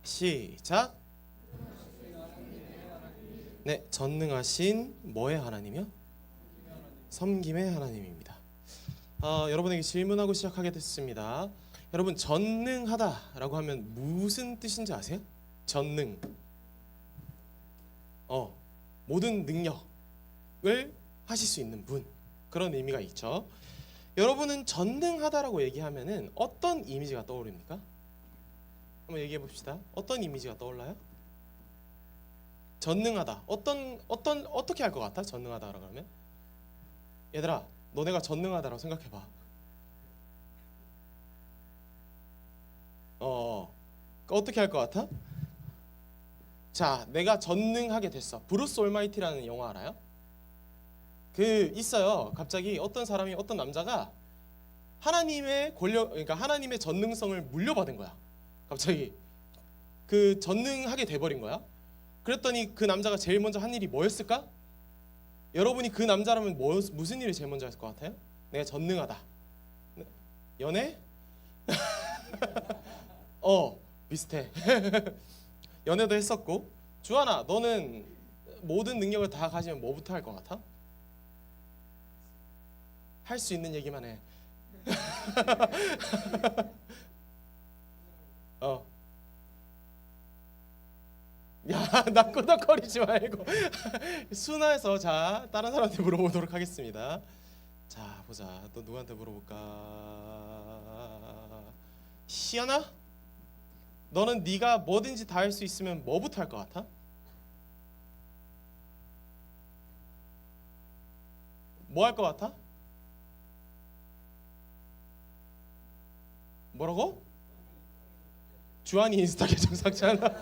시작. 네, 전능하신 뭐의 하나님이요? 섬김의 하나님입니다. 여러분에게 질문하고 시작하게 됐습니다. 여러분, 전능하다라고 하면 무슨 뜻인지 아세요? 전능. 모든 능력을 하실 수 있는 분, 그런 의미가 있죠. 여러분은 전능하다라고 얘기하면은 어떤 이미지가 떠오릅니까? 한번 얘기해 봅시다. 어떤 이미지가 떠올라요? 전능하다. 어떻게 할 것 같아? 전능하다라고 하면? 얘들아, 너네가 전능하다라고 생각해 봐. 어떻게 할 것 같아? 자, 내가 전능하게 됐어. 브루스 올마이티라는 영화 알아요? 있어요. 갑자기 어떤 남자가 하나님의 권력, 그러니까 하나님의 전능성을 물려받은 거야. 갑자기 전능하게 돼버린 거야. 그랬더니 그 남자가 제일 먼저 한 일이 뭐였을까? 여러분이 그 남자라면 무슨 일을 제일 먼저 했을 것 같아요? 내가 전능하다. 연애? 비슷해. 연애도 했었고. 주하나, 너는 모든 능력을 다 가지면 뭐부터 할 것 같아? 할 수 있는 얘기만 해. 야, 나 끄덕거리지 말고. 순화해서, 자, 다른 사람한테 물어보도록 하겠습니다. 자, 보자. 또 누구한테 물어볼까? 시연아? 너는 네가 뭐든지 다 할 수 있으면 뭐부터 할 것 같아? 뭐 할 것 같아? 뭐라고? 주한이 인스타 계정 삭제한다.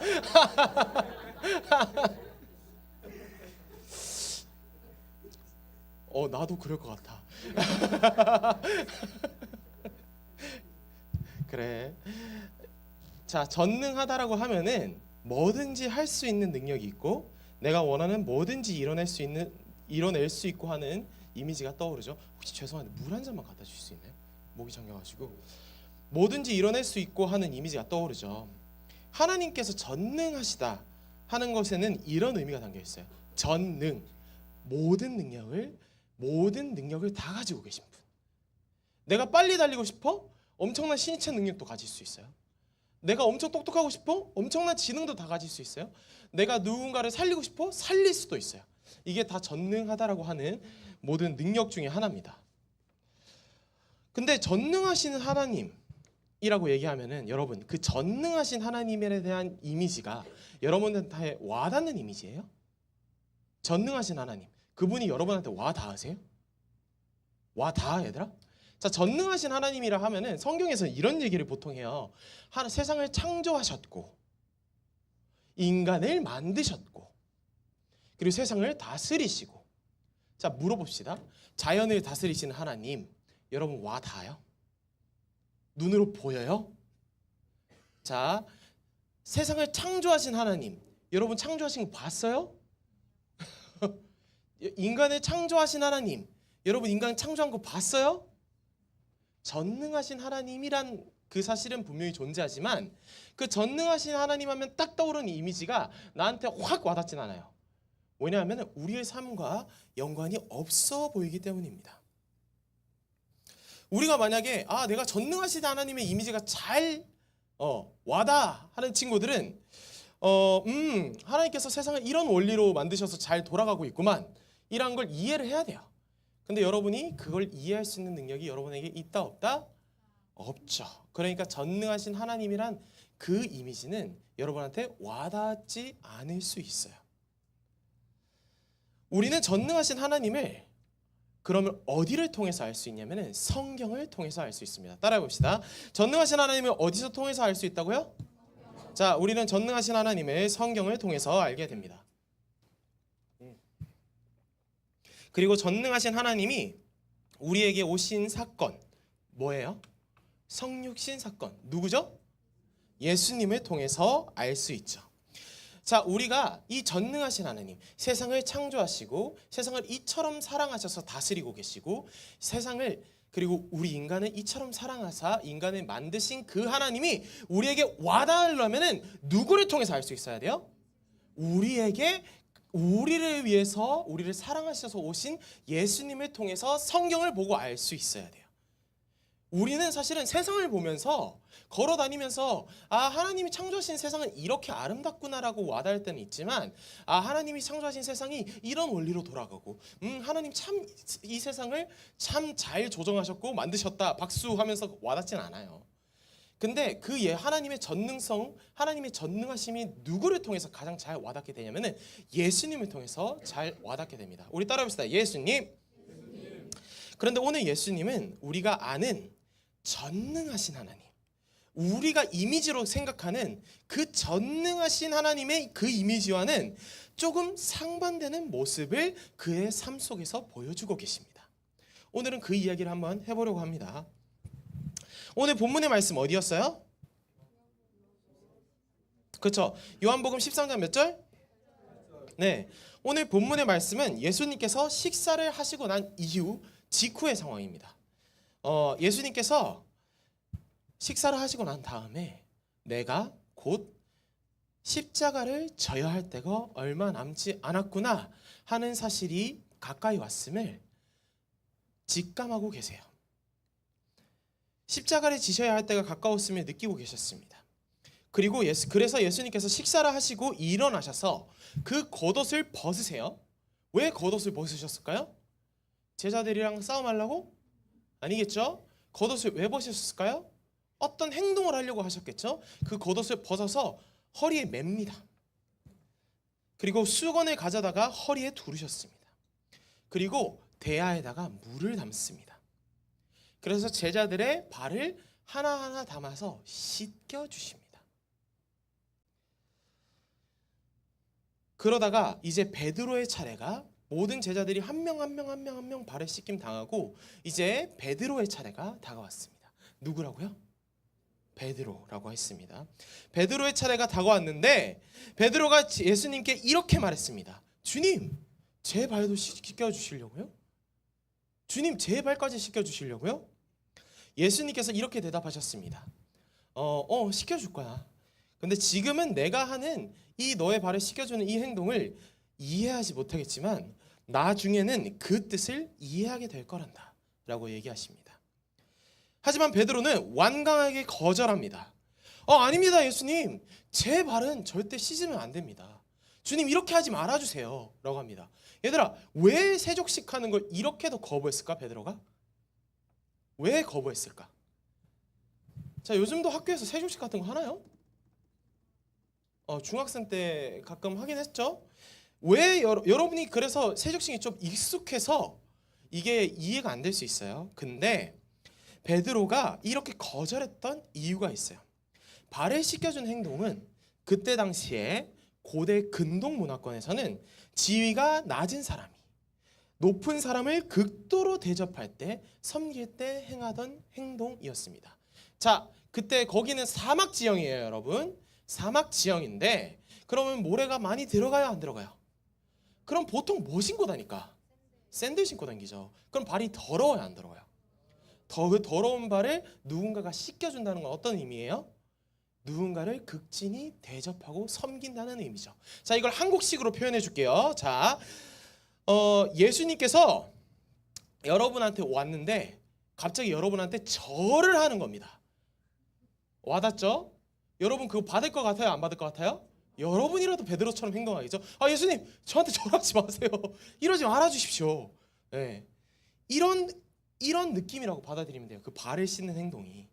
나도 그럴 것 같아. 그래. 자, 전능하다라고 하면은 뭐든지 할 수 있는 능력이 있고 내가 원하는 뭐든지 이뤄낼 수 있고 하는 이미지가 떠오르죠. 혹시 죄송한데 물 한 잔만 갖다 주실 수 있나요? 목이 잠겨가지고. 뭐든지 이뤄낼 수 있고 하는 이미지가 떠오르죠. 하나님께서 전능하시다 하는 것에는 이런 의미가 담겨 있어요. 전능, 모든 능력을 다 가지고 계신 분. 내가 빨리 달리고 싶어? 엄청난 신체 능력도 가질 수 있어요. 내가 엄청 똑똑하고 싶어? 엄청난 지능도 다 가질 수 있어요. 내가 누군가를 살리고 싶어? 살릴 수도 있어요. 이게 다 전능하다라고 하는 모든 능력 중에 하나입니다. 근데 전능하신 하나님이라고 얘기하면은 여러분, 그 전능하신 하나님에 대한 이미지가 여러분한테 와닿는 이미지예요? 전능하신 하나님, 그분이 여러분한테 와닿으세요? 와닿아, 얘들아? 자, 전능하신 하나님이라 하면은 성경에서 이런 얘기를 보통 해요. 세상을 창조하셨고 인간을 만드셨고 그리고 세상을 다스리시고. 자, 물어봅시다. 자연을 다스리시는 하나님, 여러분 와닿아요? 눈으로 보여요? 자, 세상을 창조하신 하나님, 여러분 창조하신 거 봤어요? 인간을 창조하신 하나님, 여러분 인간 창조한 거 봤어요? 전능하신 하나님이란 그 사실은 분명히 존재하지만 그 전능하신 하나님 하면 딱 떠오르는 이미지가 나한테 확 와닿진 않아요. 왜냐하면 우리의 삶과 연관이 없어 보이기 때문입니다. 우리가 만약에 내가 전능하신 하나님의 이미지가 잘 와닿아 하는 친구들은 하나님께서 세상을 이런 원리로 만드셔서 잘 돌아가고 있구만, 이런 걸 이해를 해야 돼요. 근데 여러분이 그걸 이해할 수 있는 능력이 여러분에게 있다 없다? 없죠. 그러니까 전능하신 하나님이란 그 이미지는 여러분한테 와닿지 않을 수 있어요. 우리는 전능하신 하나님을 그러면 어디를 통해서 알 수 있냐면은 성경을 통해서 알 수 있습니다. 따라해 봅시다. 전능하신 하나님을 어디서 통해서 알 수 있다고요? 자, 우리는 전능하신 하나님을 성경을 통해서 알게 됩니다. 그리고 전능하신 하나님이 우리에게 오신 사건 뭐예요? 성육신 사건. 누구죠? 예수님을 통해서 알 수 있죠. 자, 우리가 이 전능하신 하나님, 세상을 창조하시고 세상을 이처럼 사랑하셔서 다스리고 계시고 세상을 그리고 우리 인간을 이처럼 사랑하사 인간을 만드신 그 하나님이 우리에게 와닿으려면은 누구를 통해서 알 수 있어야 돼요? 우리를 위해서 우리를 사랑하셔서 오신 예수님을 통해서 성경을 보고 알 수 있어야 돼요. 우리는 사실은 세상을 보면서 걸어 다니면서 하나님이 창조하신 세상은 이렇게 아름답구나라고 와닿을 때는 있지만 하나님이 창조하신 세상이 이런 원리로 돌아가고 하나님 참 이 세상을 참 잘 조정하셨고 만드셨다 박수하면서 와닿진 않아요. 근데 하나님의 전능성, 하나님의 전능하심이 누구를 통해서 가장 잘 와닿게 되냐면은 예수님을 통해서 잘 와닿게 됩니다. 우리 따라해봅시다. 예수님. 그런데 오늘 예수님은 우리가 아는 전능하신 하나님, 우리가 이미지로 생각하는 그 전능하신 하나님의 그 이미지와는 조금 상반되는 모습을 그의 삶 속에서 보여주고 계십니다. 오늘은 그 이야기를 한번 해보려고 합니다. 오늘 본문의 말씀 어디였어요? 그렇죠. 요한복음 13장 몇 절? 네. 오늘 본문의 말씀은 예수님께서 식사를 하시고 난 이후 직후의 상황입니다. 예수님께서 식사를 하시고 난 다음에 내가 곧 십자가를 져야 할 때가 얼마 남지 않았구나 하는 사실이 가까이 왔음을 직감하고 계세요. 십자가를 지셔야 할 때가 가까웠음을 느끼고 계셨습니다. 그리고 그래서 예수님께서 식사를 하시고 일어나셔서 그 겉옷을 벗으세요. 왜 겉옷을 벗으셨을까요? 제자들이랑 싸움하려고? 아니겠죠? 겉옷을 왜 벗으셨을까요? 어떤 행동을 하려고 하셨겠죠? 그 겉옷을 벗어서 허리에 맵니다. 그리고 수건을 가져다가 허리에 두르셨습니다. 그리고 대야에다가 물을 담습니다. 그래서 제자들의 발을 하나하나 담아서 씻겨주십니다. 그러다가 이제 베드로의 차례가 모든 제자들이 한 명 한 명 발을 씻김 당하고 이제 베드로의 차례가 다가왔습니다. 누구라고요? 베드로라고 했습니다. 베드로의 차례가 다가왔는데 베드로가 예수님께 이렇게 말했습니다. 주님, 제 발도 씻겨주시려고요? 주님, 제 발까지 씻겨주시려고요? 예수님께서 이렇게 대답하셨습니다. 씻겨줄 거야. 근데 지금은 내가 하는 이 너의 발을 씻겨주는 이 행동을 이해하지 못하겠지만 나중에는 그 뜻을 이해하게 될 거란다 라고 얘기하십니다. 하지만 베드로는 완강하게 거절합니다. 아닙니다 예수님, 제 발은 절대 씻으면 안 됩니다. 주님, 이렇게 하지 말아주세요 라고 합니다. 얘들아, 왜 세족식 하는 걸 이렇게도 거부했을까? 베드로가 왜 거부했을까? 자, 요즘도 학교에서 세족식 같은 거 하나요? 중학생 때 가끔 하긴 했죠. 왜 여러분이 그래서 세족식이 좀 익숙해서 이게 이해가 안 될 수 있어요. 근데 베드로가 이렇게 거절했던 이유가 있어요. 발을 씻겨준 행동은 그때 당시에 고대 근동 문화권에서는 지위가 낮은 사람이 높은 사람을 극도로 대접할 때, 섬길 때 행하던 행동이었습니다. 자, 그때 거기는 사막 지형이에요, 여러분. 사막 지형인데 그러면 모래가 많이 들어가요, 안 들어가요? 그럼 보통 뭐 신고 다니까? 샌들 신고 다니죠. 그럼 발이 더러워요, 안 더러워요? 그 더러운 발을 누군가가 씻겨준다는 건 어떤 의미예요? 누군가를 극진히 대접하고 섬긴다는 의미죠. 자, 이걸 한국식으로 표현해 줄게요. 자, 예수님께서 여러분한테 왔는데 갑자기 여러분한테 절을 하는 겁니다. 와닿죠? 여러분 그거 받을 것 같아요? 안 받을 것 같아요? 여러분이라도 베드로처럼 행동하겠죠? 예수님, 저한테 절하지 마세요. 이러지 말아주십시오. 네. 이런 느낌이라고 받아들이면 돼요. 그 발을 씻는 행동이.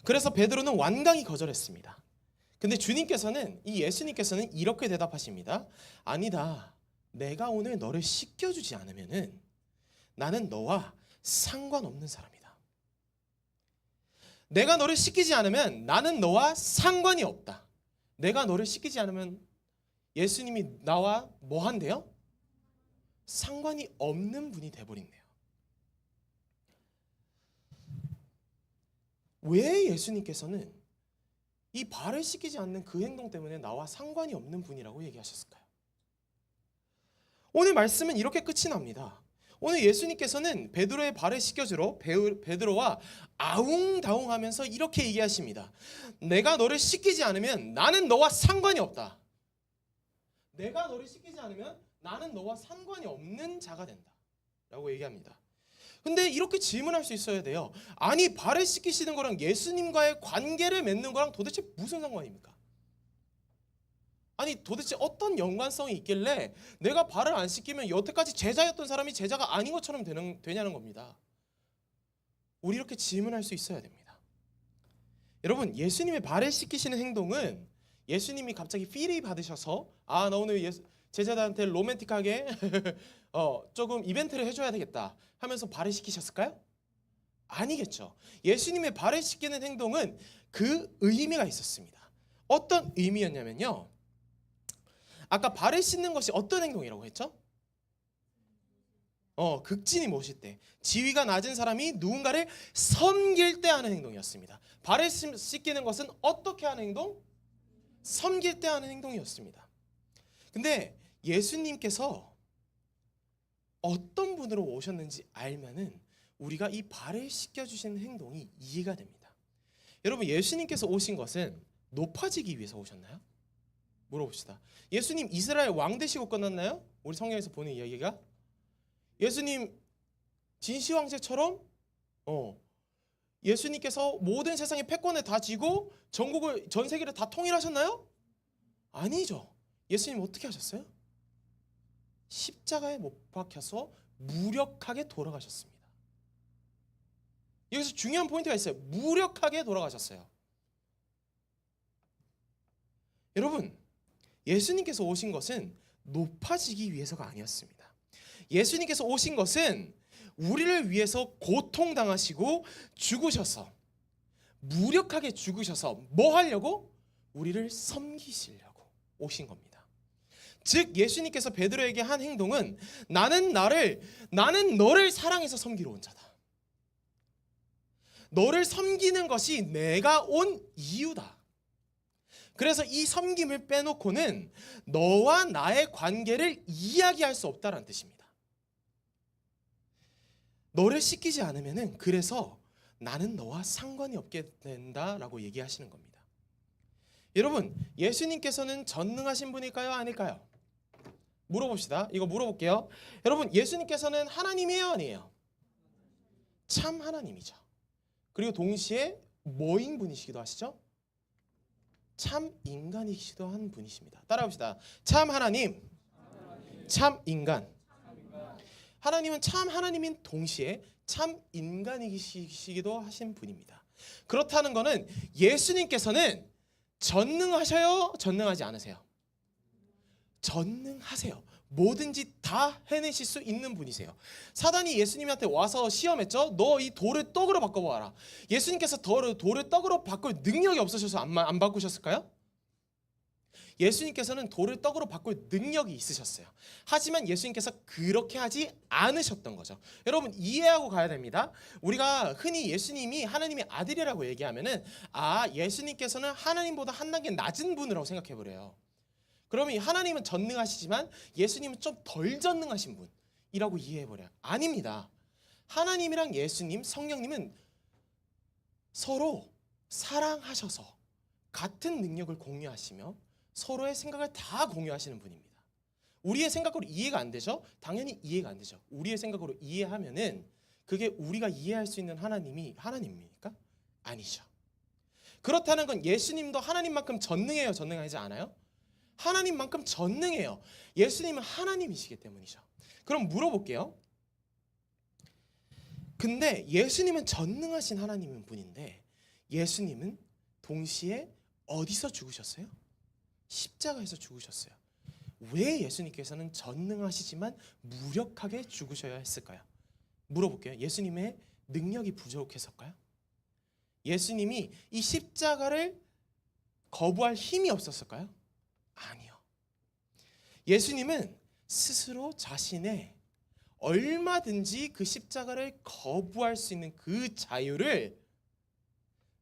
그래서 베드로는 완강히 거절했습니다. 근데 예수님께서는 이렇게 대답하십니다. 아니다. 내가 오늘 너를 씻겨주지 않으면은 나는 너와 상관없는 사람이다. 내가 너를 씻기지 않으면 나는 너와 상관이 없다. 내가 너를 씻기지 않으면 예수님이 나와 뭐 한대요? 상관이 없는 분이 돼버린대요. 왜 예수님께서는 이 발을 씻기지 않는 그 행동 때문에 나와 상관이 없는 분이라고 얘기하셨을까요? 오늘 말씀은 이렇게 끝이 납니다. 오늘 예수님께서는 베드로의 발을 씻겨주러 베드로와 아웅다웅하면서 이렇게 얘기하십니다. 내가 너를 씻기지 않으면 나는 너와 상관이 없다. 내가 너를 씻기지 않으면 나는 너와 상관이 없는 자가 된다 라고 얘기합니다. 근데 이렇게 질문할 수 있어야 돼요. 아니, 발을 씻기시는 거랑 예수님과의 관계를 맺는 거랑 도대체 무슨 상관입니까? 아니, 도대체 어떤 연관성이 있길래 내가 발을 안 씻기면 여태까지 제자였던 사람이 제자가 아닌 것처럼 되냐는 겁니다. 우리 이렇게 질문할 수 있어야 됩니다. 여러분, 예수님의 발을 씻기시는 행동은 예수님이 갑자기 필이 받으셔서 나 오늘 제자들한테 로맨틱하게 조금 이벤트를 해줘야 되겠다 하면서 발을 씻기셨을까요? 아니겠죠. 예수님의 발을 씻기는 행동은 그 의미가 있었습니다. 어떤 의미였냐면요, 아까 발을 씻는 것이 어떤 행동이라고 했죠? 극진히 모실 때, 지위가 낮은 사람이 누군가를 섬길 때 하는 행동이었습니다. 발을 씻기는 것은 어떻게 하는 행동? 섬길 때 하는 행동이었습니다. 근데 예수님께서 어떤 분으로 오셨는지 알면은 우리가 이 발을 씻겨주시는 행동이 이해가 됩니다. 여러분, 예수님께서 오신 것은 높아지기 위해서 오셨나요? 물어봅시다. 예수님 이스라엘 왕 되시고 끝났나요? 우리 성경에서 보는 이야기가 예수님 진시황제처럼 예수님께서 모든 세상의 패권을 다 쥐고 전국을, 전 세계를 다 통일하셨나요? 아니죠. 예수님 어떻게 하셨어요? 십자가에 못 박혀서 무력하게 돌아가셨습니다. 여기서 중요한 포인트가 있어요. 무력하게 돌아가셨어요. 여러분, 예수님께서 오신 것은 높아지기 위해서가 아니었습니다. 예수님께서 오신 것은 우리를 위해서 고통당하시고 죽으셔서, 무력하게 죽으셔서 뭐 하려고? 우리를 섬기시려고 오신 겁니다. 즉 예수님께서 베드로에게 한 행동은 나는 너를 사랑해서 섬기러 온 자다. 너를 섬기는 것이 내가 온 이유다. 그래서 이 섬김을 빼놓고는 너와 나의 관계를 이야기할 수 없다는 뜻입니다. 너를 씻기지 않으면은 그래서 나는 너와 상관이 없게 된다라고 얘기하시는 겁니다. 여러분, 예수님께서는 전능하신 분일까요? 아닐까요? 물어봅시다. 이거 물어볼게요. 여러분, 예수님께서는 하나님이에요? 아니에요? 참 하나님이죠. 그리고 동시에 뭐인 분이시기도 하시죠? 참 인간이시기도 한 분이십니다. 따라합시다. 참 하나님, 참 인간. 하나님은 참 하나님인 동시에 참 인간이시기도 하신 분입니다. 그렇다는 것은 예수님께서는 전능하셔요? 전능하지 않으세요? 전능하세요. 뭐든지 다 해내실 수 있는 분이세요. 사단이 예수님한테 와서 시험했죠. 너 이 돌을 떡으로 바꿔봐라. 예수님께서 돌을 떡으로 바꿀 능력이 없으셔서 안 바꾸셨을까요? 예수님께서는 돌을 떡으로 바꿀 능력이 있으셨어요. 하지만 예수님께서 그렇게 하지 않으셨던 거죠. 여러분, 이해하고 가야 됩니다. 우리가 흔히 예수님이 하나님의 아들이라고 얘기하면은 예수님께서는 하나님보다 한 단계 낮은 분이라고 생각해버려요. 그러면 하나님은 전능하시지만 예수님은 좀 덜 전능하신 분이라고 이해해버려요. 아닙니다. 하나님이랑 예수님, 성령님은 서로 사랑하셔서 같은 능력을 공유하시며 서로의 생각을 다 공유하시는 분입니다. 우리의 생각으로 이해가 안 되죠? 당연히 이해가 안 되죠. 우리의 생각으로 이해하면은 그게 우리가 이해할 수 있는 하나님이 하나님입니까? 아니죠. 그렇다는 건 예수님도 하나님만큼 전능해요? 전능하지 않아요? 하나님만큼 전능해요. 예수님은 하나님이시기 때문이죠. 그럼 물어볼게요. 근데 예수님은 전능하신 하나님인 분인데 예수님은 동시에 어디서 죽으셨어요? 십자가에서 죽으셨어요. 왜 예수님께서는 전능하시지만 무력하게 죽으셔야 했을까요? 물어볼게요. 예수님의 능력이 부족해서일까요? 예수님이 이 십자가를 거부할 힘이 없었을까요? 아니요. 예수님은 스스로 자신의 얼마든지 그 십자가를 거부할 수 있는 그 자유를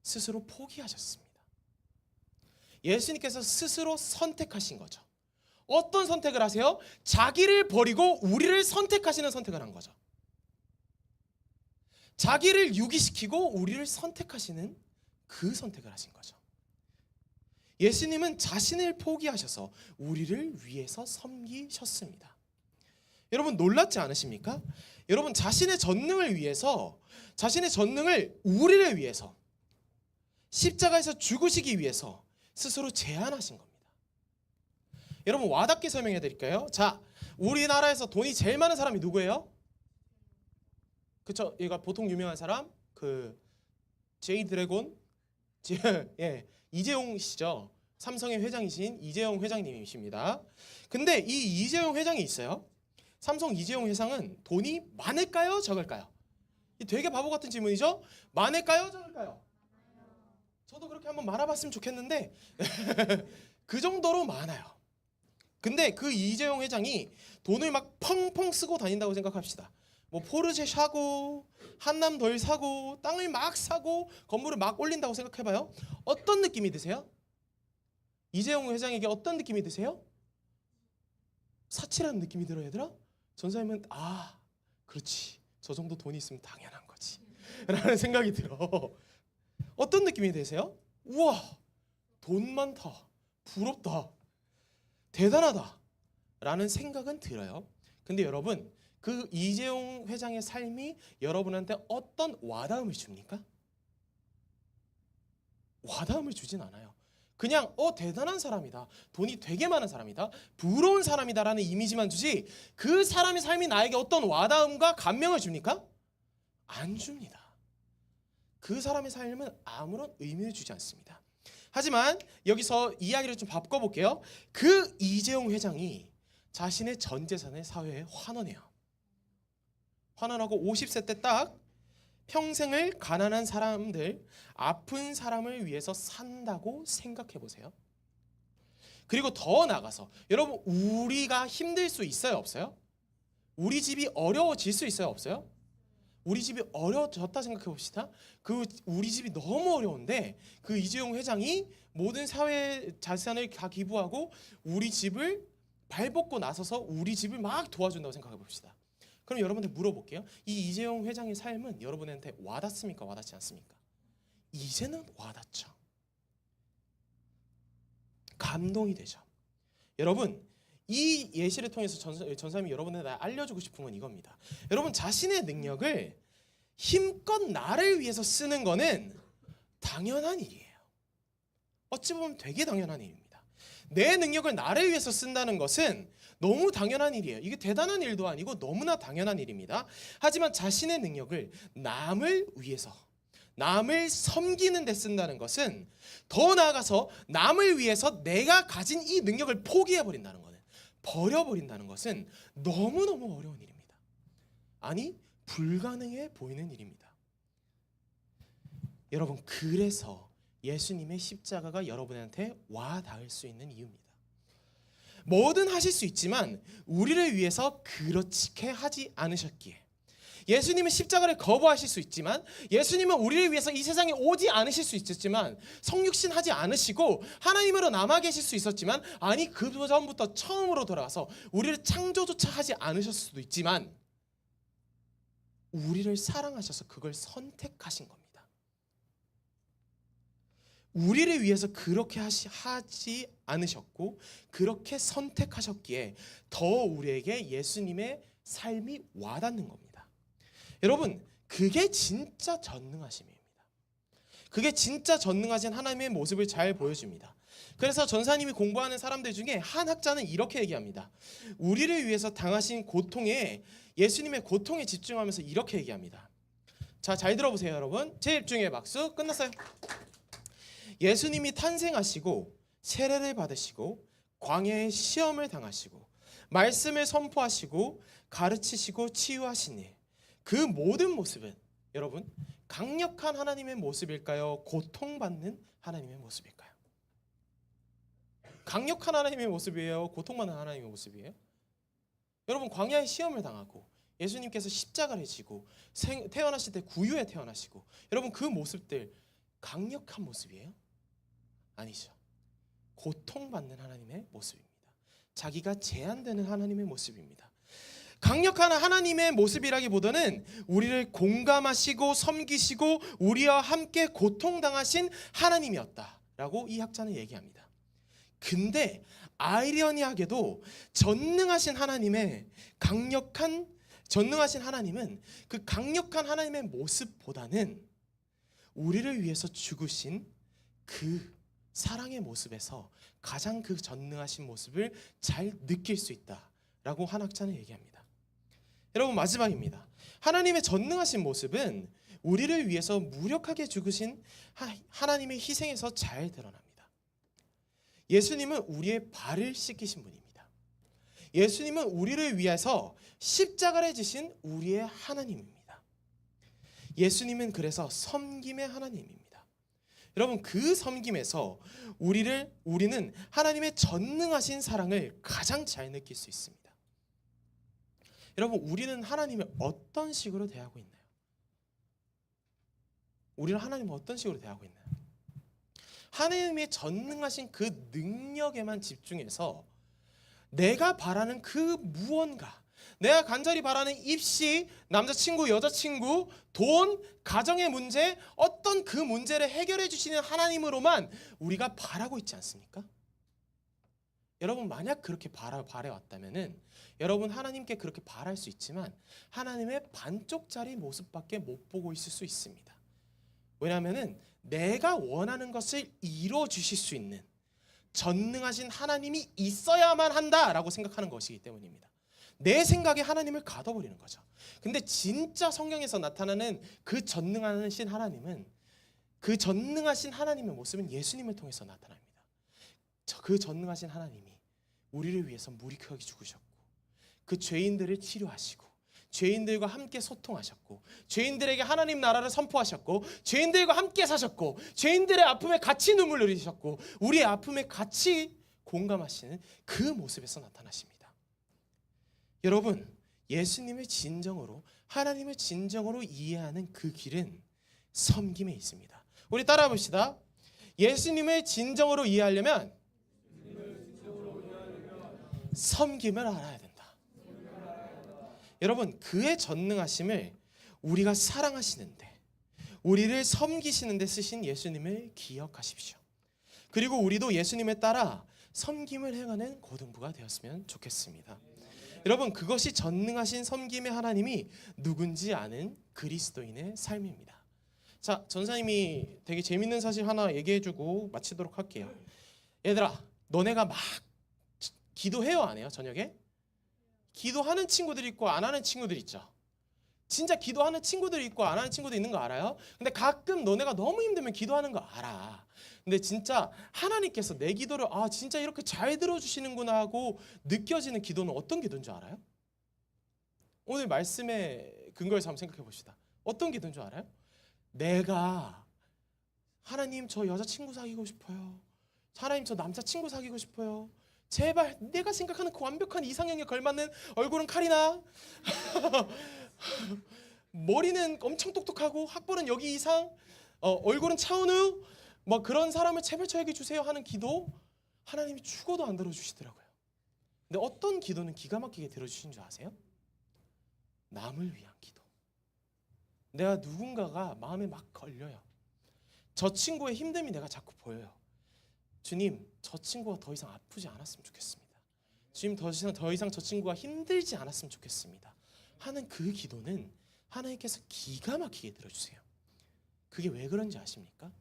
스스로 포기하셨습니다. 예수님께서 스스로 선택하신 거죠. 어떤 선택을 하세요? 자기를 버리고 우리를 선택하시는 선택을 한 거죠. 자기를 유기시키고 우리를 선택하시는 그 선택을 하신 거죠. 예수님은 자신을 포기하셔서 우리를 위해서 섬기셨습니다. 여러분 놀랍지 않으십니까? 여러분 자신의 전능을 위해서, 자신의 전능을 우리를 위해서 십자가에서 죽으시기 위해서 스스로 제한하신 겁니다. 여러분 와닿게 설명해 드릴까요? 자, 우리나라에서 돈이 제일 많은 사람이 누구예요? 그쵸? 얘가 보통 유명한 사람 그 제이 드래곤 예, 이재용 씨죠. 삼성의 회장이신 이재용 회장님이십니다. 근데 이 이재용 회장이 있어요. 삼성 이재용 회장은 돈이 많을까요? 적을까요? 되게 바보 같은 질문이죠? 많을까요? 적을까요? 저도 그렇게 한번 말아봤으면 좋겠는데 그 정도로 많아요. 근데 그 이재용 회장이 돈을 막 펑펑 쓰고 다닌다고 생각합시다. 뭐 포르쉐 사고 한남덜 사고 땅을 막 사고 건물을 막 올린다고 생각해봐요. 어떤 느낌이 드세요? 이재용 회장에게 어떤 느낌이 드세요? 사치라는 느낌이 들어요, 얘들아? 전사님은 아 그렇지, 저 정도 돈이 있으면 당연한 거지 라는 생각이 들어. 어떤 느낌이 드세요? 우와, 돈 많다, 부럽다, 대단하다 라는 생각은 들어요. 근데 여러분 그 이재용 회장의 삶이 여러분한테 어떤 와닿음을 줍니까? 와닿음을 주진 않아요. 그냥 대단한 사람이다, 돈이 되게 많은 사람이다, 부러운 사람이다라는 이미지만 주지 그 사람의 삶이 나에게 어떤 와닿음과 감명을 줍니까? 안 줍니다. 그 사람의 삶은 아무런 의미를 주지 않습니다. 하지만 여기서 이야기를 좀 바꿔볼게요. 그 이재용 회장이 자신의 전 재산을 사회에 환원해요. 환원하고 50세 때 딱 평생을 가난한 사람들, 아픈 사람을 위해서 산다고 생각해 보세요. 그리고 더 나아가서 여러분 우리가 힘들 수 있어요, 없어요? 우리 집이 어려워질 수 있어요, 없어요? 우리 집이 어려워졌다 생각해 봅시다. 그 우리 집이 너무 어려운데 그 이재용 회장이 모든 사회 자산을 다 기부하고 우리 집을 발벗고 나서서 우리 집을 막 도와준다고 생각해 봅시다. 그럼 여러분들 물어볼게요. 이 이재용 회장의 삶은 여러분한테 와닿습니까? 와닿지 않습니까? 이제는 와닿죠. 감동이 되죠. 여러분 이 예시를 통해서 전사님이 여러분한테 알려주고 싶은 건 이겁니다. 여러분 자신의 능력을 힘껏 나를 위해서 쓰는 거는 당연한 일이에요. 어찌 보면 되게 당연한 일입니다. 내 능력을 나를 위해서 쓴다는 것은 너무 당연한 일이에요. 이게 대단한 일도 아니고 너무나 당연한 일입니다. 하지만 자신의 능력을 남을 위해서, 남을 섬기는 데 쓴다는 것은, 더 나아가서 남을 위해서 내가 가진 이 능력을 포기해버린다는 거는, 버려버린다는 것은 너무너무 어려운 일입니다. 아니 불가능해 보이는 일입니다. 여러분 그래서 예수님의 십자가가 여러분한테 와 닿을 수 있는 이유입니다. 뭐든 하실 수 있지만 우리를 위해서 그렇게 하지 않으셨기에, 예수님은 십자가를 거부하실 수 있지만, 예수님은 우리를 위해서 이 세상에 오지 않으실 수 있었지만, 성육신 하지 않으시고 하나님으로 남아 계실 수 있었지만, 아니 그 전부터 처음으로 돌아와서 우리를 창조조차 하지 않으셨을 수도 있지만 우리를 사랑하셔서 그걸 선택하신 겁니다. 우리를 위해서 그렇게 하지 않으셨고 그렇게 선택하셨기에 더 우리에게 예수님의 삶이 와닿는 겁니다. 여러분 그게 진짜 전능하심입니다. 그게 진짜 전능하신 하나님의 모습을 잘 보여줍니다. 그래서 전사님이 공부하는 사람들 중에 한 학자는 이렇게 얘기합니다. 우리를 위해서 당하신 고통에, 예수님의 고통에 집중하면서 이렇게 얘기합니다. 자, 잘 들어보세요 여러분. 제1중의 박수. 끝났어요. 예수님이 탄생하시고 세례를 받으시고 광야의 시험을 당하시고 말씀을 선포하시고 가르치시고 치유하신 일, 그 모든 모습은 여러분 강력한 하나님의 모습일까요? 고통받는 하나님의 모습일까요? 강력한 하나님의 모습이에요? 고통받는 하나님의 모습이에요? 여러분 광야의 시험을 당하고 예수님께서 십자가를 지고 태어나실 때 구유에 태어나시고, 여러분 그 모습들 강력한 모습이에요? 아니죠. 고통받는 하나님의 모습입니다. 자기가 제한되는 하나님의 모습입니다. 강력한 하나님의 모습이라기보다는 우리를 공감하시고 섬기시고 우리와 함께 고통당하신 하나님이었다라고 이 학자는 얘기합니다. 근데 아이러니하게도 전능하신 하나님은 그 강력한 하나님의 모습보다는 우리를 위해서 죽으신 그 사랑의 모습에서 가장 그 전능하신 모습을 잘 느낄 수 있다라고 한 학자는 얘기합니다. 여러분, 마지막입니다. 하나님의 전능하신 모습은 우리를 위해서 무력하게 죽으신 하나님의 희생에서 잘 드러납니다. 예수님은 우리의 발을 씻기신 분입니다. 예수님은 우리를 위해서 십자가를 지신 우리의 하나님입니다. 예수님은 그래서 섬김의 하나님입니다. 여러분, 그 섬김에서 우리는 하나님의 전능하신 사랑을 가장 잘 느낄 수 있습니다. 여러분, 우리는 하나님을 어떤 식으로 대하고 있나요? 우리는 하나님을 어떤 식으로 대하고 있나요? 하나님의 전능하신 그 능력에만 집중해서 내가 바라는 그 무언가, 내가 간절히 바라는 입시, 남자친구, 여자친구, 돈, 가정의 문제, 어떤 그 문제를 해결해 주시는 하나님으로만 우리가 바라고 있지 않습니까? 여러분, 만약 그렇게 바라왔다면은 여러분, 하나님께 그렇게 바랄 수 있지만 하나님의 반쪽짜리 모습밖에 못 보고 있을 수 있습니다. 왜냐하면은 내가 원하는 것을 이루어 주실 수 있는 전능하신 하나님이 있어야만 한다라고 생각하는 것이기 때문입니다. 내 생각에 하나님을 가둬버리는 거죠. 근데 진짜 성경에서 나타나는 그 전능하신 하나님은, 그 전능하신 하나님의 모습은 예수님을 통해서 나타납니다. 그 전능하신 하나님이 우리를 위해서 무리크하게 죽으셨고, 그 죄인들을 치료하시고, 죄인들과 함께 소통하셨고, 죄인들에게 하나님 나라를 선포하셨고, 죄인들과 함께 사셨고, 죄인들의 아픔에 같이 눈물 흘리셨고, 우리의 아픔에 같이 공감하시는 그 모습에서 나타나십니다. 여러분, 예수님을 진정으로, 하나님을 진정으로 이해하는 그 길은 섬김에 있습니다. 우리 따라해 봅시다. 예수님을 진정으로 이해하려면 섬김을 알아야 된다. 여러분, 그의 전능하심을 우리가 사랑하시는데, 우리를 섬기시는데 쓰신 예수님을 기억하십시오. 그리고 우리도 예수님에 따라 섬김을 행하는 고등부가 되었으면 좋겠습니다. 여러분, 그것이 전능하신 섬김의 하나님이 누군지 아는 그리스도인의 삶입니다. 자, 전사님이 되게 재밌는 사실 하나 얘기해주고 마치도록 할게요. 얘들아, 너네가 막 기도해요, 안 해요? 저녁에? 기도하는 친구들이 있고 안 하는 친구들이 있죠. 진짜 기도하는 친구들이 있고 안 하는 친구도 있는 거 알아요? 근데 가끔 너네가 너무 힘들면 기도하는 거 알아. 근데 진짜 하나님께서 내 기도를 진짜 이렇게 잘 들어주시는구나 하고 느껴지는 기도는 어떤 기도인 줄 알아요? 오늘 말씀의 근거에서 한번 생각해 봅시다. 어떤 기도인 줄 알아요? 내가 하나님, 저 여자친구 사귀고 싶어요. 하나님, 저 남자친구 사귀고 싶어요. 제발 내가 생각하는 그 완벽한 이상형에 걸맞는 얼굴은 카리나, 머리는 엄청 똑똑하고 학벌은 여기 이상, 얼굴은 차은우, 뭐 그런 사람을 제발 저에게 주세요 하는 기도, 하나님이 죽어도 안 들어주시더라고요. 근데 어떤 기도는 기가 막히게 들어주신 줄 아세요? 남을 위한 기도. 내가 누군가가 마음에 막 걸려요. 저 친구의 힘듦이 내가 자꾸 보여요. 주님, 저 친구가 더 이상 아프지 않았으면 좋겠습니다. 주님, 더 이상 저 친구가 힘들지 않았으면 좋겠습니다 하는 그 기도는 하나님께서 기가 막히게 들어주세요. 그게 왜 그런지 아십니까?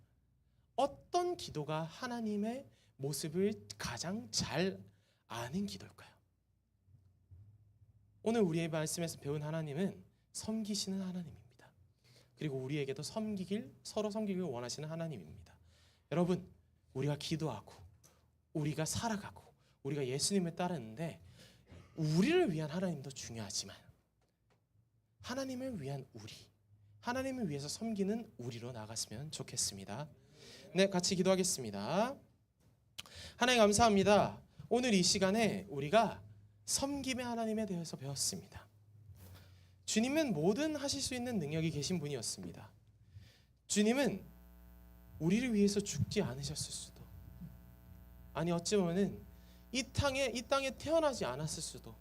어떤 기도가 하나님의 모습을 가장 잘 아는 기도일까요? 오늘 우리의 말씀에서 배운 하나님은 섬기시는 하나님입니다. 그리고 우리에게도 서로 섬기길 원하시는 하나님입니다. 여러분, 우리가 기도하고 우리가 살아가고 우리가 예수님을 따르는데 우리를 위한 하나님도 중요하지만 하나님을 위한 우리, 하나님을 위해서 섬기는 우리로 나갔으면 좋겠습니다. 네, 같이 기도하겠습니다. 하나님, 감사합니다. 오늘 이 시간에 우리가 섬김의 하나님에 대해서 배웠습니다. 주님은 뭐든 하실 수 있는 능력이 계신 분이었습니다. 주님은 우리를 위해서 죽지 않으셨을 수도, 아니 어찌 보면은 이 땅에 태어나지 않았을 수도,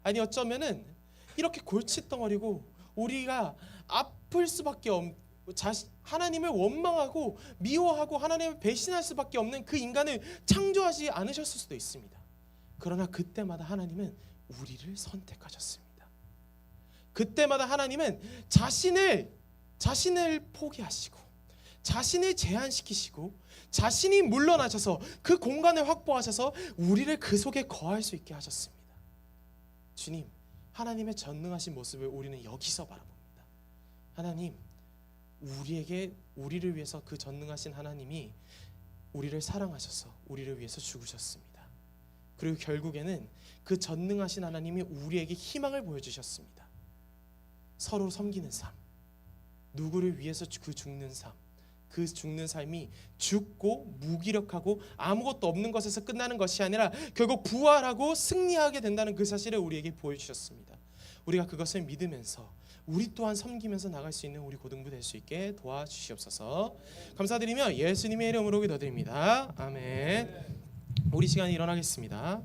아니 어쩌면은 이렇게 골칫덩어리고 우리가 아플 수밖에 하나님을 원망하고 미워하고 하나님을 배신할 수밖에 없는 그 인간을 창조하지 않으셨을 수도 있습니다. 그러나 그때마다 하나님은 우리를 선택하셨습니다. 그때마다 하나님은 자신을 포기하시고 자신을 제한시키시고 자신이 물러나셔서 그 공간을 확보하셔서 우리를 그 속에 거할 수 있게 하셨습니다. 주님, 하나님의 전능하신 모습을 우리는 여기서 바라봅니다. 하나님, 우리를 위해서 그 전능하신 하나님이 우리를 사랑하셔서 우리를 위해서 죽으셨습니다. 그리고 결국에는 그 전능하신 하나님이 우리에게 희망을 보여주셨습니다. 서로 섬기는 삶, 누구를 위해서 그 죽는 삶, 그 죽는 삶이 죽고 무기력하고 아무것도 없는 것에서 끝나는 것이 아니라 결국 부활하고 승리하게 된다는 그 사실을 우리에게 보여주셨습니다. 우리가 그것을 믿으면서 우리 또한 섬기면서 나갈 수 있는 우리 고등부 될 수 있게 도와주시옵소서. 감사드리며 예수님의 이름으로 기도드립니다. 아멘. 우리 시간이 일어나겠습니다.